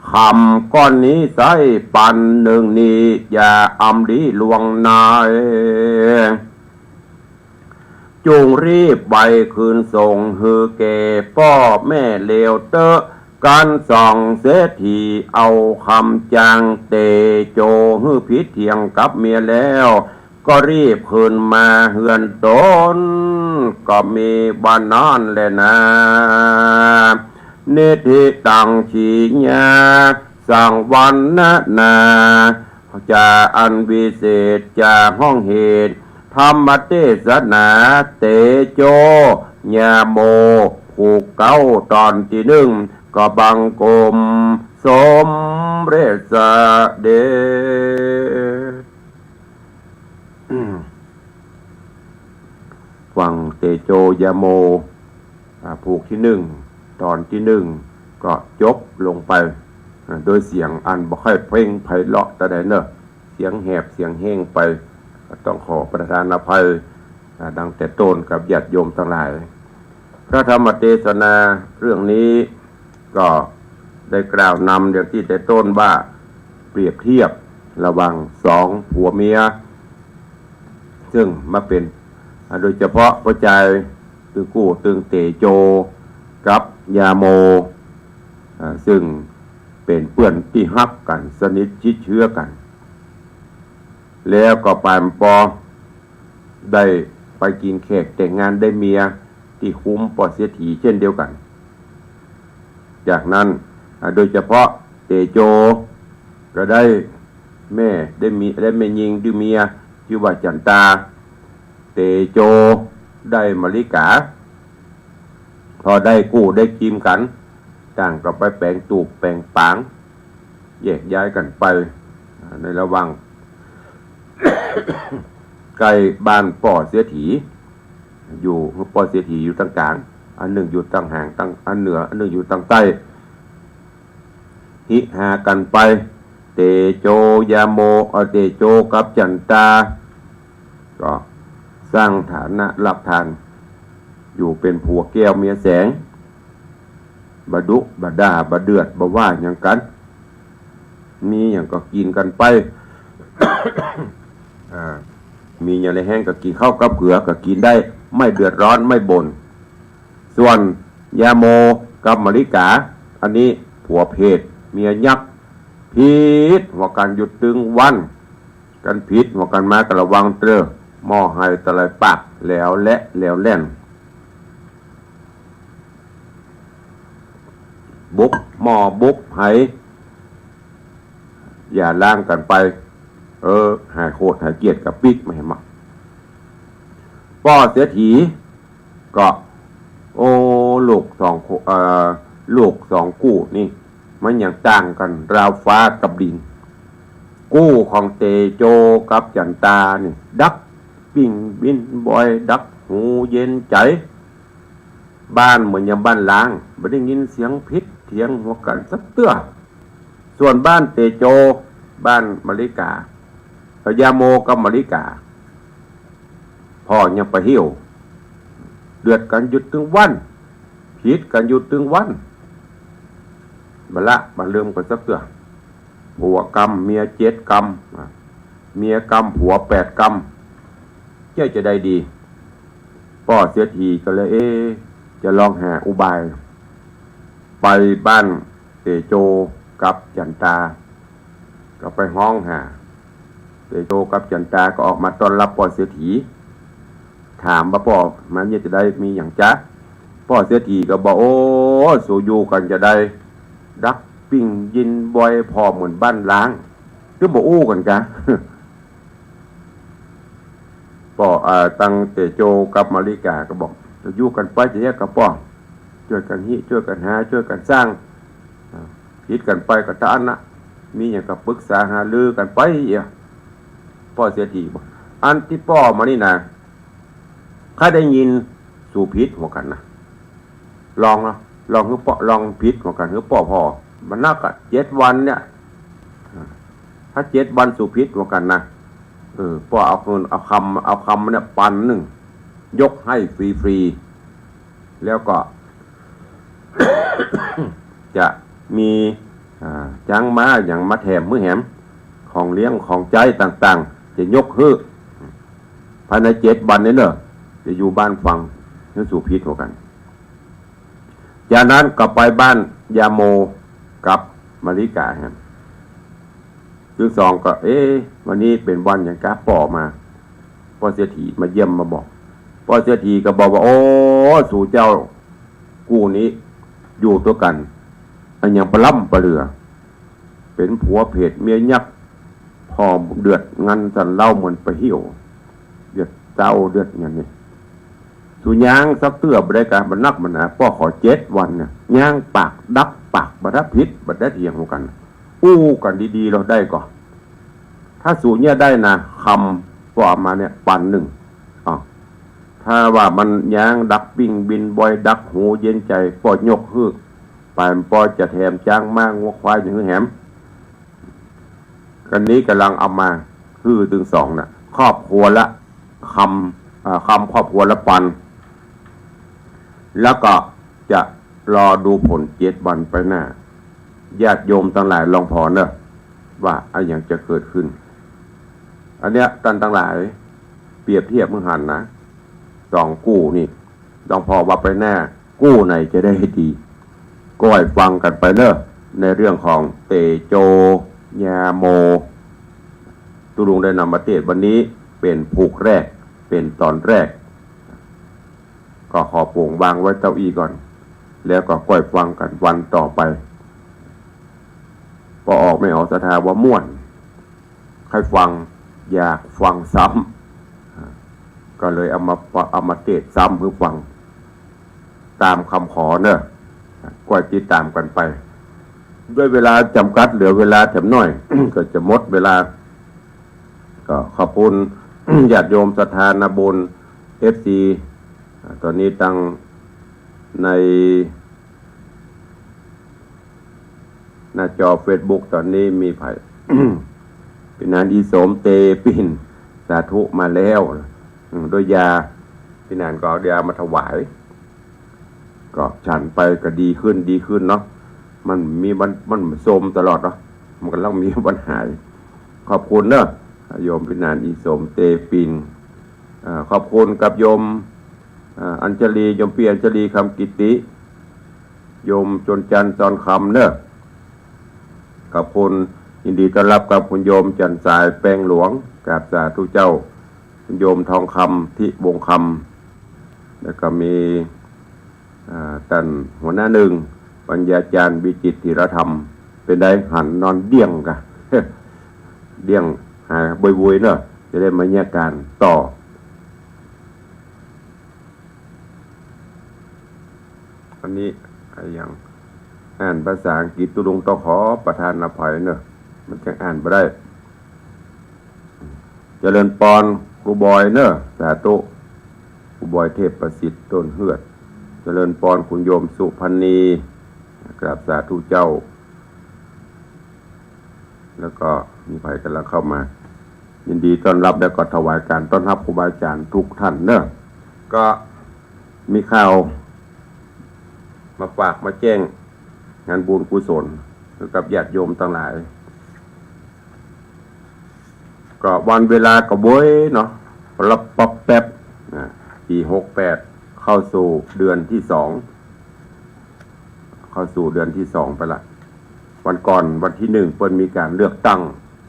คำก้อนนี้ใส่ปันหนึ่งนี้อย่าอำดีลวงนายจุงรีบใบคืนส่งฮือเกพ่อแม่เลวเตอการส่องเสถีเอาคำจางเตโจฮือพิษเทียงกับเมียแล้วก็รีบคืนมาเฮือนตนก็มีบ้านนอนแลยนะเนติตังชีญาสังวันนาจะอันวิเศษจะห้องเหตุธรรมเทศนาเตโจญาโมผูกเก้าตอนที่หนึ่งก็บังกลมสมเรศเดฟังเตโจญาโมผูกที่หนึ่งตอนที่หนึ่งก็จบลงไปโดยเสียงอันบ่ค่อยเพลงไพเราะแต่ใดเนอะเสียงแหบเสียงแห้งไปต้องขอประทานอภัยดังแต่ต้นกับญาติโยมทั้งหลายพระธรรมเทศนาเรื่องนี้ก็ได้กล่าวนำอย่างที่แต่ต้นว่าเปรียบเทียบระหว่างสองผัวเมียซึ่งมาเป็นโดยเฉพาะพระใจตึงกู้ตึงเตโจกับยาโมซึ่งเป็นเพื่อนที่ฮักกันสนิทชิดเชื้อกันแล้วก็ปานปอได้ไปกินแขกแต่งงานได้เมียที่คุ้มปอเสียถีเช่นเดียวกันจากนั้นโดยเฉพาะเตโจก็ได้แม่ได้แม่ยิงดื้อเมียชื่อว่าจันตาเตโจได้มลิกาพอได้กู้ได้กิมกันต่างก็ไปแปลงตูบแปลงปางแยกย้ายกันไปในระหว่าง ใกล้บ้านป่อเสียถีอยู่ป่อเสียถีอยู่ตรงกลางอันหนึ่งอยู่ตรงห่างตั้งอันเหนืออันหนึ่งอยู่ตรงใต้ฮิหากันไปเตโจยาโมเตโจกับจันตาก็สร้างฐานะหลักฐานอยู่เป็นผัวแก้วเมียแสงบดุบดาบเดือดบว่าอย่างกันมีอย่างก็กินกันไป มีอย่างไรแห้งก็กินข้าวกับเกลือก็กินได้ไม่เดือดร้อนไม่บ่นส่วนยาโมกับมลิกาอันนี้ผัวเพศเมียยักษ์พิษหัวกันหยุดตึงวันกันพิษหัวกันมากระวังเตอหม้อให้ตะไลปากแล้วและแล้วแล่นบุกหม้อบุกไหอย่าล้างกันไปหายโคตรหายเกียรติกับปิ๊กไม่เห็นมั้งป้อเสียถีก็ลูกสองกู้นี่มันอย่างต่างกันราวฟ้ากับดินกู้ของเตโจกับจันตานี่ดักปิ้งบินบ่อยดักหูเย็นใจบ้านเหมือนอย่างบ้านล้างไม่ได้ยินเสียงพิษเถียงหัวกันสักเตื้อส่วนบ้านเตโจบ้านมลิกายาโมกับมลิกาพ่อยังไปเหี่ยวเดือดกันหยุดถึงวันพิษกันหยุดถึงวันบันเริ่มกันสักเตื้อผัวกรรมเมีย7 กรรมเมียกรรมผัว8 กรรมจะได้ดีพ่อเสียทีก็เลยจะลองหาอุบายไปบ้านเตโจกับจันตาก็ไปห้องหาเตโจกับจันตาก็ออกมาต้อนรับพ่อเสียทีถามว่าพ่อมันจะได้มีอย่างจ๊ะพ่อเสียทีก็บอกสู่อยู่กันจะได้ดักปิ้งยินบ่อยพอเหมือนบ้านล้างคือบอกอู้กันกะ พ่อตั้งเตโจกับมาริกาก็บอกจะอยู่กันไปจะแยกกับพ่อช่วยกันช่วยกันหาช่วยกันสร้างคิดกันไปกับท่านนะมีอย่างกับปรึกษาหารือกันไปพ่อเสียทีบอกอันที่พ่อมานี่นะข้าได้ยินสู่พิษหัวกันนะลองเนาะ ลองคือปอลองพิษของกันคือปอพอมันนักอ่ะ7 วันเนี่ยถ้า7 วันสู่พิษของกันนะปอเอาเงินเอาคำเนี่ยปันหนึ่งยกให้ฟรีๆแล้วก็ จะมีจังมาอย่างมาแถมมือแหมของเลี้ยงของใจต่างๆจะยกฮื้อภายใน7 วันนี้เนอะจะอยู่บ้านฟังนึกสู่พิษของกันจากนั้นก็ไปบ้านยาโมกับมาริกาครับซึ่งสองก็วันนี้เป็นวันอย่างกาป่อมาพ่อเสียทีมาเยี่ยมมาบอกพ่อเสียทีก็บอกว่าโอ้สู่เจ้ากูนี้อยู่ตัวกันอันยังปล้ำปลาเรือเป็นผัวเพศเมียยักษ์พอเดือดงันสันเล่าเหมือนไปเหี่ยวเดือดเจ้าเดือดอย่างนี้สุย่างสักเตื้อบได้การบรรนักบรรณาพ่อขอ7 วันเนี่ยย่างปากดักปากบัดพิษบัดได้เถียงกันกันดีๆเราได้ก่อนถ้าสูเนี่ยได้นะคำปอมาเนี่ยปันหนึ่งถ้าว่ามันย่างดักปิ้งบินบอยดักหูเย็นใจปอยกฮือไปปอจะแถมจ้างมากงัวควายอย่างแหมกันนี้กำลังเอามาฮือถึง2น่ะครอบครัวละคำครอบครัวละปันแล้วก็จะรอดูผล7 วันไปหน้าญาติโยมทั้งหลายลองพอเนอะว่าอะไรอย่างจะเกิดขึ้นอันเนี้ยท่านทั้งหลายเปรียบเทียบมือหันนะ2 กู้นี่ลองพอว่าไปหน้ากู้ไหนจะได้ดีก็ให้ฟังกันไปเนอะในเรื่องของเตโจยาโมตุลุงได้นำมาเทศวันนี้เป็นผูกแรกเป็นตอนแรกก็ขอโปร่งวางไว้เก้าอี้ก่อนแล้วก็ค่อยฟังกันวันต่อไปพอออกไม่ออกสถาว่าม่วนใครฟังอยากฟังซ้ำก็เลยเอามาเทศซ้ำเพื่อฟังตามคำขอเนอะก็ติดตามกันไปด้วยเวลาจำกัดเหลือเวลาแถมหน่อย ก็จะหมดเวลาก็ขอบคุณ ญาติโยมสถานบุญ FC ตอนนี้ตั้งในหน้าจอ Facebook ตอนนี้มีไผ่ เป็นนานอีโสมเตปินสาธุมาแล้วด้วยยาพี่นานก็เอายามาถวายก็ฉันไปก็ดีขึ้นเนาะมันโทรมตลอดเนาะมันก็ต้องมีปัญหาขอบคุณเนอะโยมพี่นานอีโสมเตปินขอบคุณกับโยมอัญชลีโยมพี่อัญชลีคำกิติโยมจนจันทร์ตอนคำเนอะขอบคุณยินดีต้อนรับกับคุณโยมจันสายแป้งหลวงกราบสาธุเจ้าคุณโยมทองคำที่วงคำแล้วก็มีท่านหัวหน้าหนึ่งปัญญาจารย์วิจิตรธีรธรรมเป็นได้หันนอนเดี่ยงกัน เดี่ยงหาบุยๆเนอะจะได้มาแยกการต่ออันนี้อย่างอ่านภาษาอังกฤษตุลงต้องขอประทานอภัยเนอะมันจะอ่านไม่ได้เจริญปอนครูบอยเนอะสาธุครูบอยเทพประสิทธิ์ต้นเฮือดเจริญปอนคุณโยมสุพันนีกราบสาธุเจ้าแล้วก็มีภัยกำลังเข้ามายินดีต้อนรับและก็ถวายการต้อนรับครูบาอาจารย์ทุกท่านเนอะก็มีข่าวมาฝากมาแจ้งงานบุญกุศลกับญาติโยมทั้งหลายก็วันเวลาก็บ่อยเนาะรับป๊อบแป๊บปี68เข้าสู่เดือนที่2ไปละวันก่อนวันที่1เปิ้นมีการเลือกตั้ง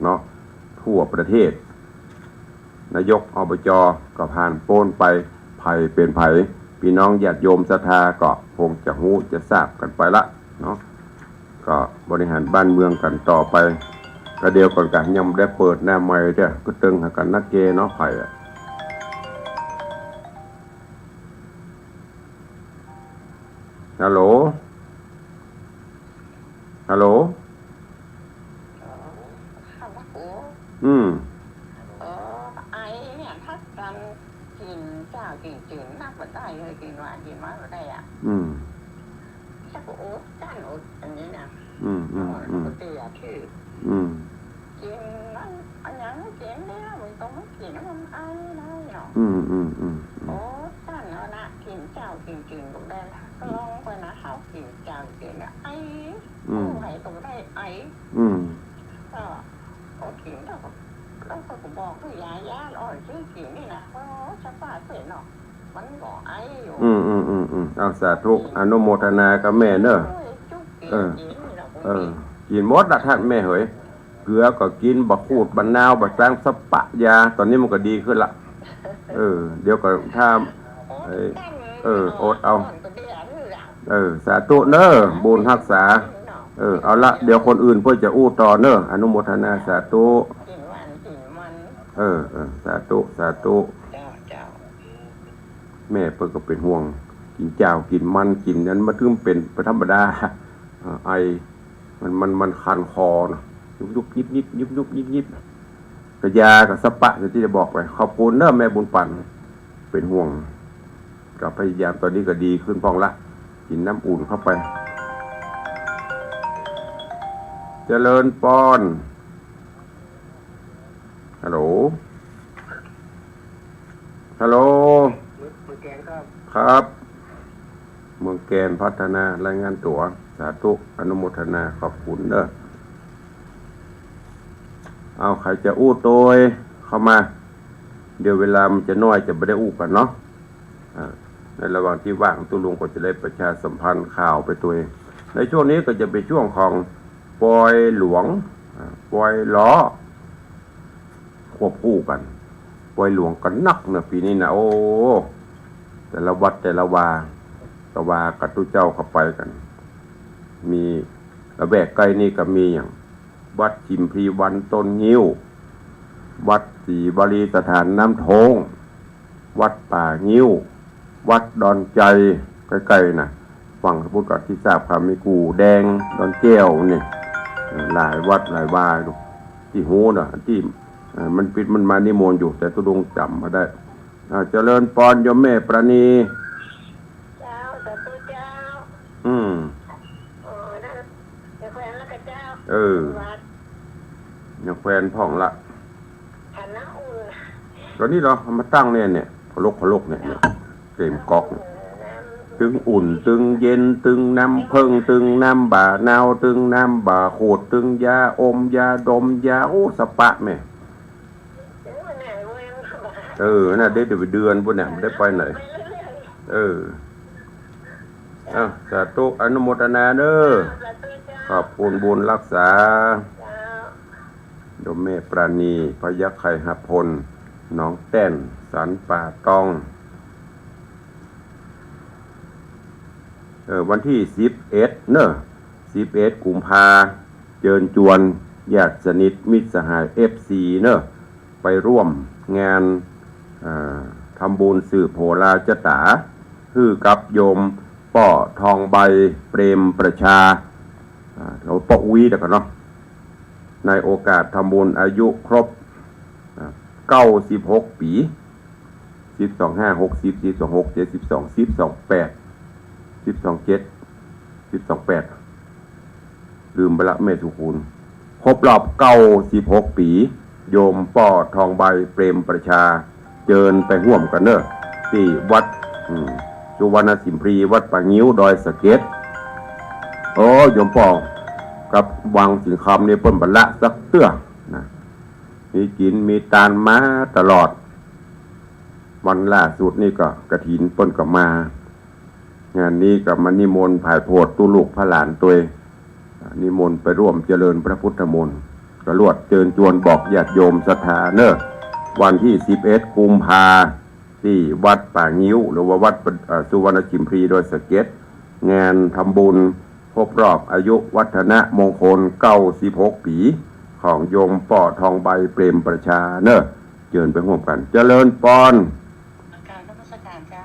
เนาะทั่วประเทศนายกอบจก็ผ่านโป้นไปไผเป็นไผพี่น้องญาติโยมศรัทธาก็คงจะหูจะทราบกันไปละเนาะก็บริหารบ้านเมืองกันต่อไปก็เดียวก่อนกันยังได้เปิดหน้าใหม่เด้อก็ตึงหากันนักเกเนาะไผฮัลโหลไอ้เนี่ยถ้ากันกินเจ้ากินจืดนักบ่ได้เลยกินหวานกินน้อยบ่ได้อ่ะ ใจ ชักโอ๊ตก้านโอ๊ตอันนี้นะ ปกติอะที่ กินนั่นอันยังกินเนี่ยมันต้องกินมันไอ้ได้เนาะโอ้ท่านเอานะกินเจ้ากินจืดก็ได้ก็ลองไปนะเขากินเจ้ากินไอ้ผู้ให้ก็ได้ไอ้ก็โอ้กินแล้วก็บอกคือยายาอ่อนชื่อกินนี่นะเพราะชักป้าเสร็จเนาะมันก็ไอ้อยู่เอาสาธุอนุโมทนากับแม่เนอะกินหมดละท่านแม่เหยเกลือก็กินบักขูดบักนาวบักแตงสปะยาตอนนี้มันก็ดีขึ้นละเดี๋ยวก็ถ้าอดเอาสาธุเนอะบุญรักษาเอาละเดี๋ยวคนอื่นเพื่อจะอู้ต่อเนอะอนุโมทนาสาธุสาธุสาธุแม่เพิ่นก็เป็นห่วงกินเจ้ากินมันกินนั้นมาถึงเป็นธรรมดาไอมันคันคอเนาะยุบยิบกระยากับสปะที่จะบอกไปขอบคุณเนอะแม่บุญปันเป็นห่วงกับพยายามตอนนี้ก็ดีขึ้นพองละกินน้ำอุ่นเข้าไปเจริญปอนฮัลโหลครับเมืองแกนพัฒนารายงานตัวสาธุอนุโมทนาขอบคุณเด้อเอาใครจะอู้โตยเข้ามาเดี๋ยวเวลามันจะน้อยจะไม่ได้อู้กันเนาะในระหว่างที่ว่างตุลุงก็จะได้ประชาสัมพันธ์ข่าวไปตัวเองในช่วงนี้ก็จะเป็นช่วงของปอยหลวงปอยล้อควบคู่กันปอยหลวงกันนักเนอะปีนี้นะโอ้แต่ละวัดแต่ละวากับตุเจ้าเข้าไปกันมีระแวกใกล้นี่ก็มีอย่างวัดชิมพรีวันต้นงิ้ววัดศรีบรีสถานน้ำโทงวัดป่างิ้ววัดดอนใจใกล้ๆนะฝั่งพระพุทธที่ทราบครับมีกูแดงดอนแก้วนี่หลายวัดหลายวาที่หูน่ะที่มันปิดมันมานิมนต์อยู่แต่ตุดงจำมาได้เจริญปอนโยมแม่ประณีเจ้าสาธุเจ้านั่นเดี๋ยวแขวนแล้วก็เจ้าอย่างแฟนพ่องละฐานะอุ่นตอนนี้เรามาตั้งเนี่ยพลกเนี่ยเต็มก๊อกตึงอุ่นตึงเย็นตึงน้ำเพิ่งตึงน้ำบ่านาวตึงน้ำบ่าโขดตึงยาอมยาดมยาสปะแม่น่ะเดี๋ยวไปเดือนพวกเนี่ยไม่ได้ไปไหนสาธุอนุโมทนาเด้อขอบคุณบุญรักษาโยมแม่ปราณีพยัคฆ์ไข่หพลน้องแต้นสันป่าตองวันที่11เนอะ11กุมภาเชิญจวนญาติสนิทมิตรสหาย FC เนอะไปร่วมงานทำบุญสืบโหราจตาคือกับโยมป่อทองใบเปรมประชาเราป่อวีเด็กกันเนาะในโอกาสทำบุญอายุครบ96 ปี12 5 60 12 6 72 12 8 12 7 12 8ลืมไปละแม่สุขุนครบรอบ96 ปีโยมป่อทองใบเปรมประชาเจิญไปร่วมกันเนอะที่วัดสุวรรณสิมพรีวัดป่างิ้วดอยสะเก็ดโยมป่อกับวังสิงคำนี่เปิ้นบรรละสักเตื้อนะมีกินมีตานมาตลอดวันล่าสุดนี่ก็กฐินเปิ้นก็มางานนี้ก็มานิมนต์ผ่ายโพธิ์ตุลูกพระหลานตัวนิมนต์ไปร่วมเจริญพระพุทธมนต์ก็รวดเจิญจวนบอกญาติโยมศรัทธาเนอะวันที่11กุมภาที่วัดป่างิ้วหรือว่าวัดสุวรรณสิมพรีโดยสะเก็ดงานทำบุญครบรอบอายุวัฒนมงคล96 ปีของโยมป่อทองใบเปรมประชาเนอะเจิญไปร่วมกันเจริญปอนการนมัสการเจ้า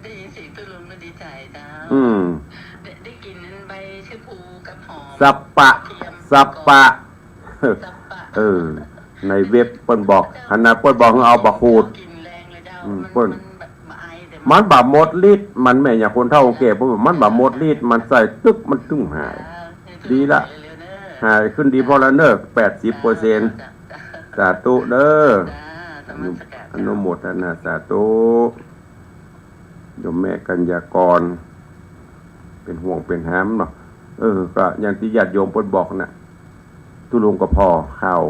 ได้ยินเสียงตุลุงก็ดีใจเจ้าได้กินใบชะพูกับหอมสับปะในเว็บเปิ้นบอกขณะเปิ้นบอกให้เอาบะขูดกินแรงเลยเจ้าเปิ้นแบบไอแต่ มันบาหมดฤทธิ์มันแม่อย่างคนเฒ่าแก่เพราะว่ามันบาหมดฤทธิ์มันใส่ตึกมันตึ้งหาย ดีละหายขึ้นดีพอแล้วเนอะ80%สาธุเด้ออนุโมทนาสาธุโยมแม่กัญญากรเป็นห่วงเป็นหามเนาะก็อย่างที่ญาติโยมเพิ่นบอกน่ะตุลุงก็พอข้าว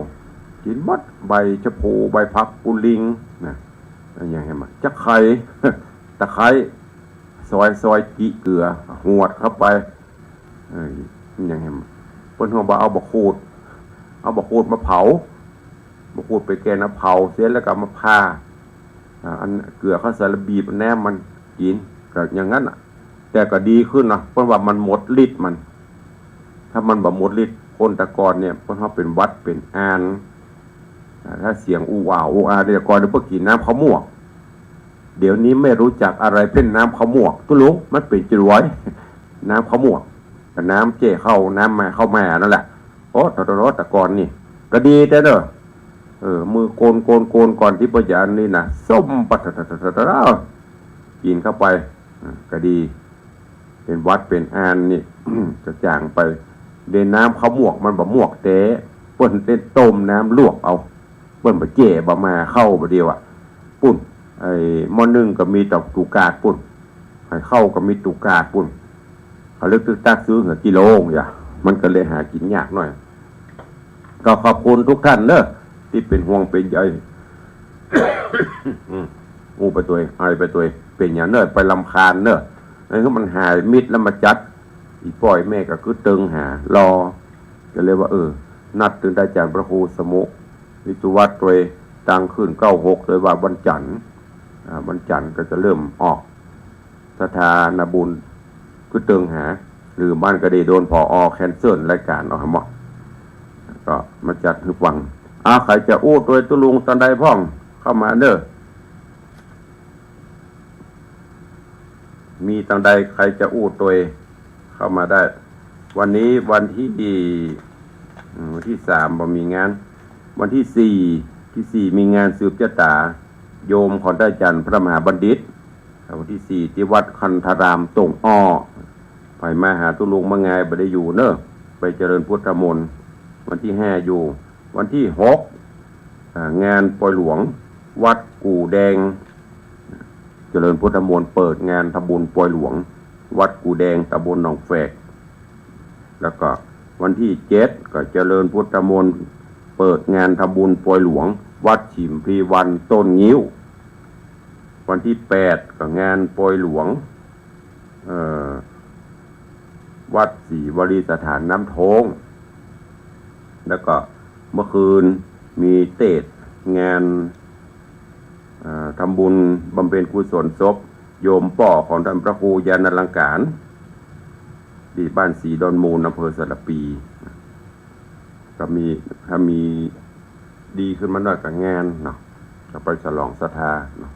กินหมดใบชะพูใบพักกุลิงนะอย่างเห็นมั้ยจะไข่ ตะไคร้ซอยจีเกลือหวดเข้าไปอย่างเห็นมั้ยเพิ่นบอกเอาบะขูดมาเผาบะขูดไปแกงน้ำเผาเสร็จแล้วก็มาผ่าอันเกลือเขาใส่ระบีบแนมมันกินก็อย่างนั้นน่ะแต่ก็ดีขึ้นนะเพราะว่ามันหมดฤทธิ์มันถ้ามันบ่หมดฤทธิ์คนตะกอนเนี่ยเพราะเขาเป็นวัดเป็นอานถ้าเสียงอูอ่าเนี่ยก่อนเพิ่นกินน้ำข้าวหมวกเดี๋ยวนี้ไม่รู้จักอะไรเป็นน้ำข้าวหมวกตุลุงมันเป็นจรวยน้ำข้าวหมวกกับน้ำเจ้เข้าน้ำมาเข้าแม่นั่นแหละโอ้ตะกอนนี่ก็ดีแต่เด้อมือโกนก่อนที่ปัญญานี่นะส้มปัดกินเข้าไปก็ดีเป็นวัดเป็นอานนี่ จะจางไปเดินน้ำข้าวหมวกมันบ่หมวกเตะเปิ้นเต้นต้มน้ำลวกเอาเปิ้นบ่เจ๋บ่มาเข้าบ่เดียวอ่ะปุ่นไอ้หม้อนึ่งก็มีแต่ตุกาดปุ่นไอ้เข้าก็มีตุกาดปุ่นเขาเลือกตึกตักซื้อเหรอกิโลอย่ามันก็เลยหากินยากหน่อยก็ขอบคุณทุกท่านเนอะที่เป็นห่วงเป็นใย งูไปตัวไอไปตัวเป็นอย่างเนอะไปลำคาญเนอะนั่นก็มันหายมิดแล้วมาจัดอีปล่อยแม่ก็คือตึงหารอก็เลยว่านัดถึงได้จากพระครูสมุวิจุวัตรตัวตังขึ้น96เลยว่าวันจันทร์ก็จะเริ่มออกสถานบุญคือตึงหาหรือบ้านก็ได้โดนพอแคนเซิลรายการเอาหมดก็มาจัดให้ฟังใครจะอู้ตัวตุลุงตันใดพ่องเข้ามาเด้อมีตังใดใครจะอู้ตัวเข้ามาได้วันนี้วันที่3บ่มีงานวันที่4มีงานสืบชะตาโยมของได้จันทร์พระมหาบัณฑิตวันที่4ที่วัดคันธารามตงอ้อไปมาหาตุลุงมาไงบ่ได้อยู่เนอะไปเจริญพุทธมนต์วันที่5อยู่วันที่6งานปล่อยหลวงวัดกู่แดงเจริญพุทธมนต์เปิดงานทำบุญปล่อยหลวงวัดกู่แดงตำบลหนองแฝกแล้วก็วันที่7ก็เจริญพุทธมนต์เปิดงานทำบุญปล่อยหลวงวัดฉิมพลีวันต้นงิ้ววันที่8ก็งานปล่อยหลวงวัดศรีวลีสถานน้ำโทงแล้วก็เมื่อคืนมีเทศงานทำบุญบำเพ็ญกุศลศพโยมป่อของท่านพระครูยานอลังการที่บ้านศรีดอนมูลอำเภอสระปีก็มีถ้ามีดีขึ้นมาหน่อยกับงานเนาะจะไปฉลองศรัทธาเนาะ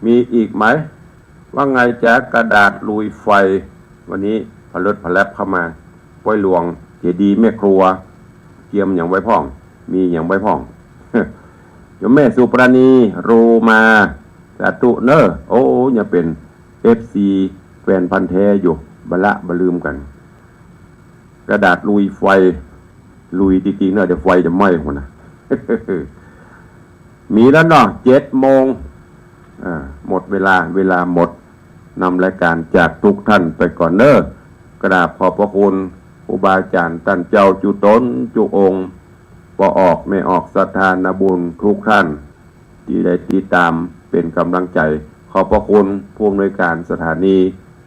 มีอีกไหมว่าไงจ๊ะกระดาษลุยไฟวันนี้พลดพลับเข้ามาป้อยหลวงเจดีย์แม่ครัวเกียมอย่างไว้พ่องมีอย่างไว้พ่อง โยมแม่สุปราณีโรมาสาธุเนอโอ้ยังเป็น FC แฟนพันธุ์แท้อยู่บละบลืมกันกระดาษลุยไฟลุยจริงๆเนอะเดี๋ยวไฟจะไหม้หมดนะ มีแล้วเนาะ7 โมงหมดเวลาหมดนำรายการจากทุกท่านไปก่อนเนอะกราบขอบพระคุณครูบาอาจารย์ท่านเจ้าจุตนจุองค์พอออกไม่ออกศรัทธานาบุญทุกท่านที่ได้ติดตามเป็นกำลังใจขอบพระคุณผู้อำนวยการสถานี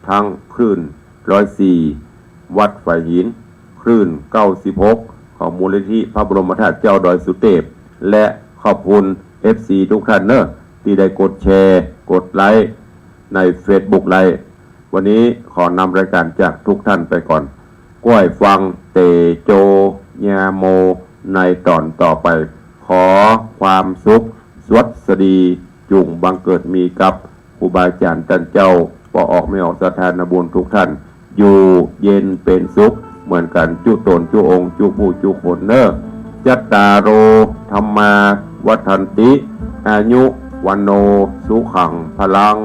ทั้งคลื่น104วัดฝ่ายหินคลื่น96ของมูลนิธิพระบรมธาตุเจ้าดอยสุเทพและขอบคุณ FC ทุกท่านเนอะที่ได้กดแชร์กดไลค์ใน Facebook ไลฟ์วันนี้ขอนำรายการจากทุกท่านไปก่อนก้อยฟังเตโจญาโมในตอนต่อไปขอความสุขสวัสดีจุงบังเกิดมีกับครูบาอาจารย์ท่านเจ้าพอออกไม่ออกสถานบุญทุกท่านอยู่เย็นเป็นสุขเหมือนกันจุตนจุองค์จุผู้จุคนเนอจัตตาโรธรรมาวัฏันติอายุวันโนสุขังพลัง